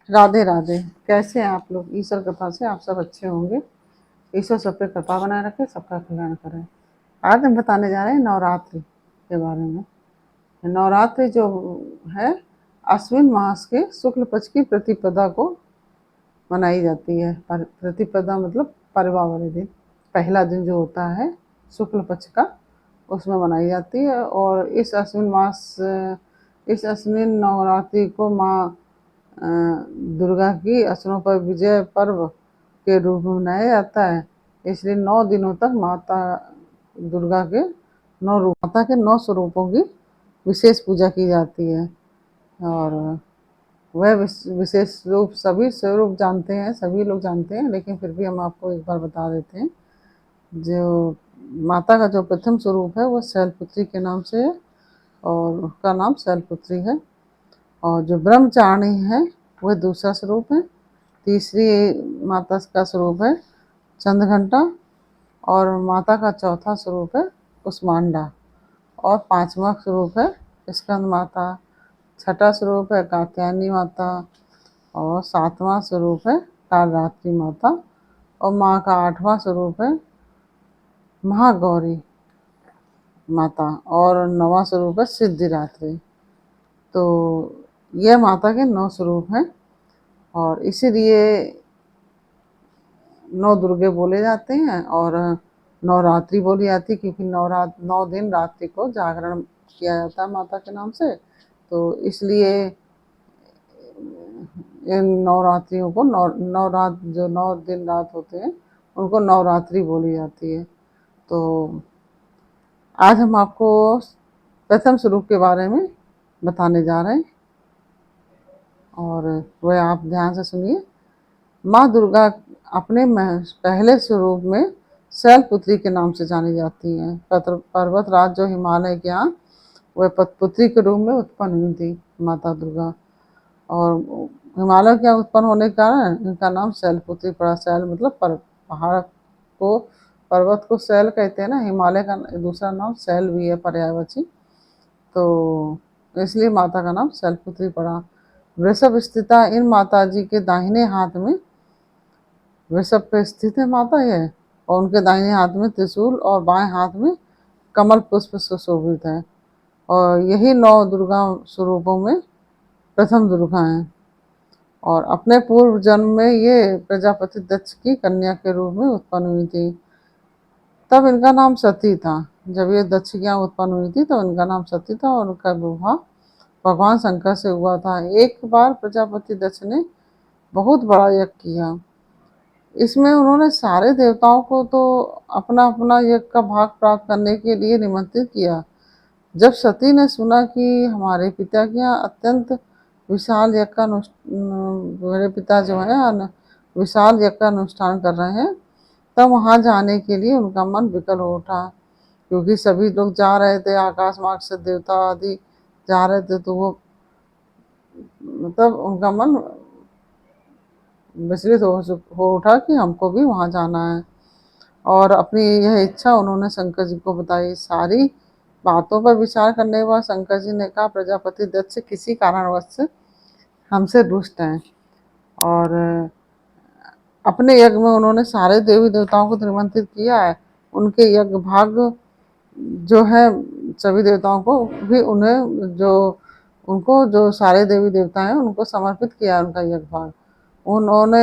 राधे राधे। कैसे हैं आप लोग? ईश्वर कृपा से आप सब अच्छे होंगे। ईश्वर सब पे कृपा बनाए रखे, सबका कल्याण करें। आज हम बताने जा रहे हैं नवरात्रि के बारे में। नवरात्रि जो है अश्विन मास के शुक्ल पक्ष की प्रतिपदा को मनाई जाती है। प्रतिपदा मतलब परवा वाले दिन, पहला दिन जो होता है शुक्ल पक्ष का, उसमें मनाई जाती है। और इस अश्विन नवरात्रि को माँ दुर्गा की असुरों पर विजय पर्व के रूप में मनाया जाता है। इसलिए 9 दिनों तक दुर्गा के माता के 9 स्वरूपों की विशेष पूजा की जाती है। और वह विशेष रूप सभी स्वरूप जानते हैं, सभी लोग जानते हैं, लेकिन फिर भी हम आपको एक बार बता देते हैं। जो माता का जो प्रथम स्वरूप है वो शैलपुत्री के नाम से है, और उसका नाम शैलपुत्री है। और जो ब्रह्मचारिणी है वह दूसरा स्वरूप है। तीसरी माता का स्वरूप है चंद्रघंटा, और माता का चौथा स्वरूप है कुष्मांडा, और 5वां स्वरूप है स्कंद माता। छठा स्वरूप है कात्यायनी माता, और 7वां स्वरूप है कालरात्रि माता, और माँ का 8वां स्वरूप है महागौरी माता, और 9वां स्वरूप है सिद्धिदात्री। तो यह माता के 9 स्वरूप हैं, और इसीलिए 9 दुर्गे बोले जाते हैं और नवरात्रि बोली जाती है, क्योंकि 9 दिन रात्रि को जागरण किया जाता है माता के नाम से। तो इसलिए इन नवरात्रियों को नवरात जो 9 दिन रात होते हैं उनको नवरात्रि बोली जाती है। तो आज हम आपको प्रथम स्वरूप के बारे में बताने जा रहे हैं, और वह आप ध्यान से सुनिए। माँ दुर्गा अपने पहले स्वरूप में शैलपुत्री के नाम से जानी जाती हैं। पर्वत राज जो हिमालय के यहाँ, वह पुत्री के रूप में उत्पन्न हुई थी माता दुर्गा। और हिमालय के यहाँ उत्पन्न होने के कारण इनका नाम शैलपुत्री पड़ा। शैल मतलब पहाड़ को, पर्वत को शैल कहते हैं ना। हिमालय का दूसरा नाम शैल भी है, पर्यायवाची। तो इसलिए माता का नाम शैलपुत्री पड़ा। वृषभ स्थिता इन माता जी के दाहिने हाथ में, वृषभ पे स्थित है माता यह, और उनके दाहिने हाथ में त्रिशूल और बाएं हाथ में कमल पुष्प सुशोभित है। और यही 9 दुर्गा स्वरूपों में प्रथम दुर्गा हैं। और अपने पूर्व जन्म में ये प्रजापति दक्ष की कन्या के रूप में उत्पन्न हुई थी। तब इनका नाम सती था। जब ये दक्ष की यहाँ उत्पन्न हुई थी तो इनका नाम सती था, और उनका विवाह भगवान शंकर से हुआ था। एक बार प्रजापति दक्ष ने बहुत बड़ा यज्ञ किया। इसमें उन्होंने सारे देवताओं को तो अपना अपना यज्ञ का भाग प्राप्त करने के लिए निमंत्रित किया। जब सती ने सुना कि हमारे पिता के यहाँ अत्यंत विशाल यज्ञ का मेरे पिता जो है विशाल यज्ञ का अनुष्ठान कर रहे हैं, तब वहाँ जाने के लिए उनका मन विकल हो उठा। क्योंकि सभी लोग जा रहे थे, आकाश मार्ग से देवता आदि जा रहे थे, तो वो मतलब उनका मन विचलित हो उठा कि हमको भी वहाँ जाना है। और अपनी यह इच्छा उन्होंने शंकर जी को बताई। सारी बातों पर विचार करने के बाद शंकर जी ने कहा, प्रजापति दक्ष किसी कारणवश से हमसे रुष्ट हैं। और अपने यज्ञ में उन्होंने सारे देवी देवताओं को निमंत्रित किया है। उनके यज्ञ भाग जो है सभी देवताओं को भी उनको जो सारे देवी देवता हैं उनको समर्पित किया उनका यज्ञ भाग। उन्होंने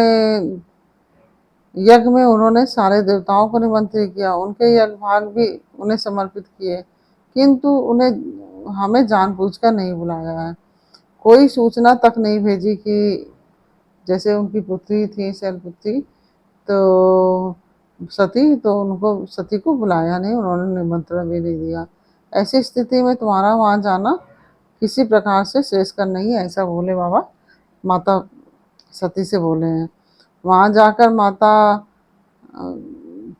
यज्ञ में उन्होंने सारे देवताओं को निमंत्रित किया, उनके यज्ञ भाग भी उन्हें समर्पित किए, किंतु उन्हें हमें जानबूझकर नहीं बुलाया है। कोई सूचना तक नहीं भेजी कि जैसे उनकी पुत्री थी शैलपुत्री तो सती, तो उनको सती को बुलाया नहीं, उन्होंने निमंत्रण भी नहीं दिया। ऐसी स्थिति में तुम्हारा वहाँ जाना किसी प्रकार से श्रेयस्कर नहीं है, ऐसा भोले बाबा माता सती से बोले हैं। वहाँ जाकर माता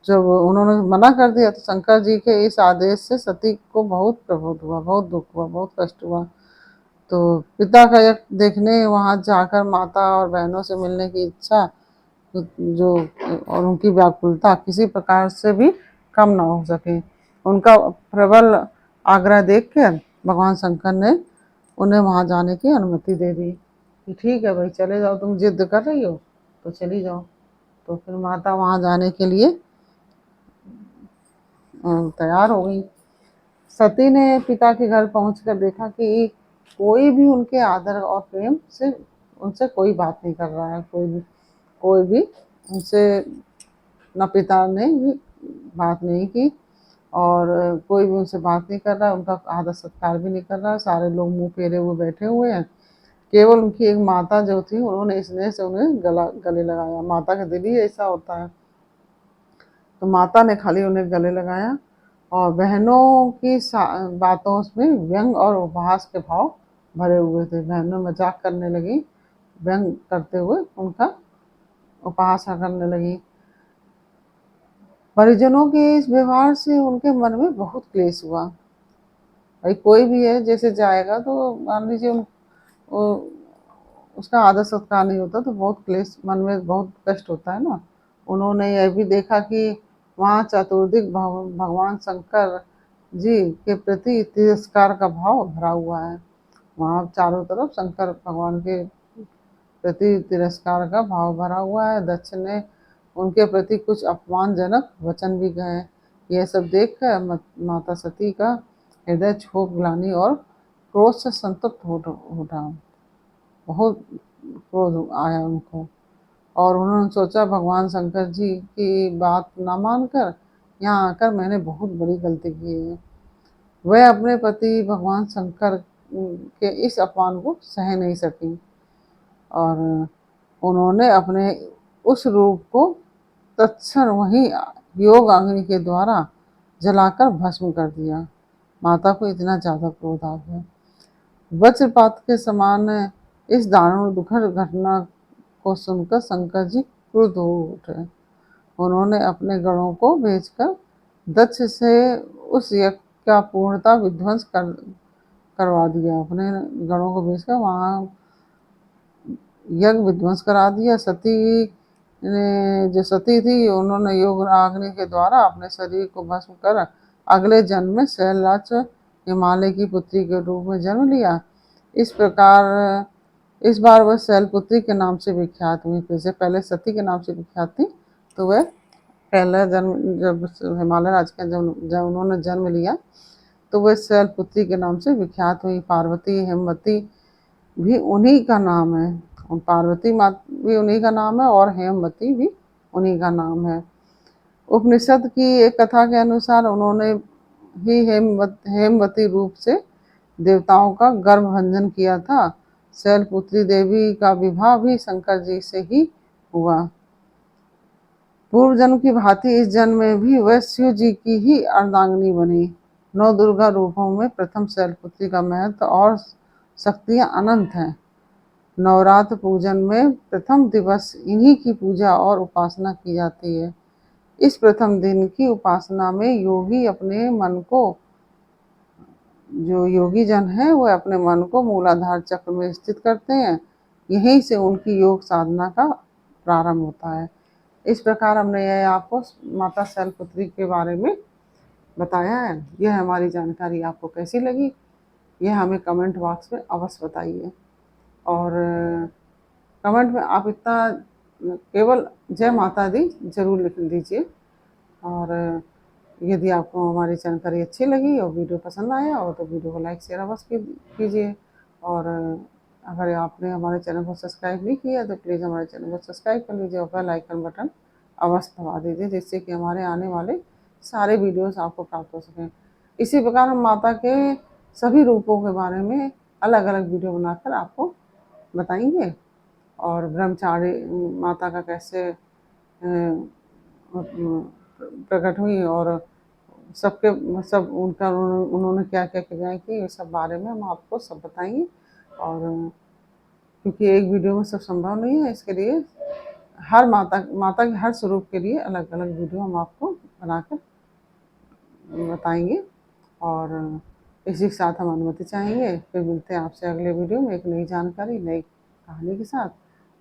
जब उन्होंने मना कर दिया तो शंकर जी के इस आदेश से सती को बहुत प्रबोध हुआ, बहुत दुख हुआ, बहुत कष्ट हुआ। तो पिता का यज्ञ देखने वहाँ जाकर माता और बहनों से मिलने की इच्छा जो और उनकी व्याकुलता किसी प्रकार से भी कम ना हो सके। उनका प्रबल आग्रह देखकर भगवान शंकर ने उन्हें वहाँ जाने की अनुमति दे दी। कि ठीक है भाई चले जाओ, तुम जिद कर रही हो तो चली जाओ। तो फिर माता वहाँ जाने के लिए तैयार हो गई। सती ने पिता के घर पहुंचकर देखा कि कोई भी उनके आदर और प्रेम से उनसे कोई बात नहीं कर रहा है, कोई भी उनसे, न पिता ने भी बात नहीं की और कोई भी उनसे बात नहीं कर रहा है, उनका आदर सत्कार भी नहीं कर रहा है। सारे लोग मुंह फेरे हुए बैठे हुए हैं। केवल उनकी एक माता जो थी, उन्होंने स्नेह से उन्हें गले लगाया। माता का दिल ही ऐसा होता है। तो माता ने खाली उन्हें गले लगाया और बहनों की बातों में व्यंग और उपहास के भाव भरे हुए थे। बहनों मजाक करने लगी, व्यंग करते हुए उनका उपहास करने लगी। परिजनों के इस व्यवहार से उनके मन में बहुत क्लेश हुआ। भाई कोई भी है जैसे जाएगा तो मान लीजिए उसका आदर सत्कार नहीं होता तो बहुत क्लेश, मन में बहुत कष्ट होता है ना। उन्होंने यह भी देखा कि वहाँ चतुर्दिक भगवान शंकर जी के प्रति तिरस्कार का भाव भरा हुआ है। वहाँ चारों तरफ शंकर भगवान के प्रति तिरस्कार का भाव भरा हुआ है। दक्ष ने उनके प्रति कुछ अपमानजनक वचन भी कहे। यह सब देखकर माता सती का हृदय क्षोभ, ग्लानि और क्रोध से संतप्त हो उठा। बहुत क्रोध आया उनको और उन्होंने सोचा भगवान शंकर जी की बात ना मानकर यहाँ आकर मैंने बहुत बड़ी गलती की है। वह अपने पति भगवान शंकर के इस अपमान को सह नहीं सकी और उन्होंने अपने उस रूप को तत्क्षण वही योग अग्नि के द्वारा जलाकर भस्म कर दिया। माता को इतना ज्यादा क्रोध आ गया। वज्रपात के समान इस दारुण दुखद घटना को सुनकर शंकर जी क्रुद्ध हो उठे। उन्होंने अपने गणों को भेजकर दक्ष से उस यज्ञ का पूर्णता विध्वंस करवा दिया। अपने गणों को भेजकर वहाँ यज्ञ विध्वंस करा दिया। जो सती थी उन्होंने योग अग्नि के द्वारा अपने शरीर को भस्म कर अगले जन्म में शैलराज हिमालय की पुत्री के रूप में जन्म लिया। इस प्रकार इस बार वह शैलपुत्री के नाम से विख्यात हुई। जैसे पहले सती के नाम से विख्यात थी, तो वह पहला जन्म जब हिमालय राज का जब उन्होंने जन्म लिया तो वह शैलपुत्री के नाम से विख्यात हुई। पार्वती हेमवती भी उन्हीं का नाम है, और पार्वती माता भी उन्हीं का नाम है और हेमवती भी उन्हीं का नाम है। उपनिषद की एक कथा के अनुसार उन्होंने ही हेमवती रूप से देवताओं का गर्भभंजन किया था। शैलपुत्री देवी का विवाह भी शंकर जी से ही हुआ। पूर्व जन्म की भांति इस जन्म में भी वह शिव जी की ही अर्धांगिनी बनी। 9 दुर्गा रूपों में प्रथम शैलपुत्री का महत्व और शक्तियां अनंत हैं। नवरात्र पूजन में प्रथम दिवस इन्हीं की पूजा और उपासना की जाती है। इस प्रथम दिन की उपासना में योगी अपने मन को, जो योगी जन है वह अपने मन को मूलाधार चक्र में स्थित करते हैं। यहीं से उनकी योग साधना का प्रारंभ होता है। इस प्रकार हमने यह आपको माता शैलपुत्री के बारे में बताया है। यह हमारी जानकारी आपको कैसी लगी, यह हमें कमेंट बॉक्स में अवश्य बताइए। और कमेंट में आप इतना केवल जय माता दी जरूर लिख दीजिए। और यदि आपको हमारी जानकारी अच्छी लगी और वीडियो पसंद आया हो तो वीडियो को लाइक शेयर अवश्य कीजिए। और अगर आपने हमारे चैनल को सब्सक्राइब नहीं किया तो प्लीज़ हमारे चैनल को सब्सक्राइब कर लीजिए और बेल आइकन बटन अवश्य दबा दीजिए, जिससे कि हमारे आने वाले सारे वीडियोस आपको प्राप्त हो सकें। इसी प्रकार हम माता के सभी रूपों के बारे में अलग अलग वीडियो बनाकर आपको बताएंगे। और ब्रह्मचारी माता का कैसे प्रकट हुई और सब उनका उन्होंने क्या क्या किया कि ये सब बारे में हम आपको सब बताएंगे। और क्योंकि एक वीडियो में सब संभव नहीं है, इसके लिए हर माता के हर स्वरूप के लिए अलग अलग वीडियो हम आपको बनाकर बताएंगे। और इसी के साथ हम अनुमति चाहेंगे। फिर मिलते हैं आपसे अगले वीडियो में एक नई जानकारी, नई कहानी के साथ।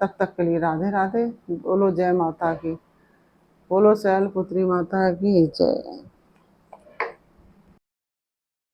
तब तक के लिए राधे राधे। बोलो जय माता की, बोलो शैलपुत्री माता की जय।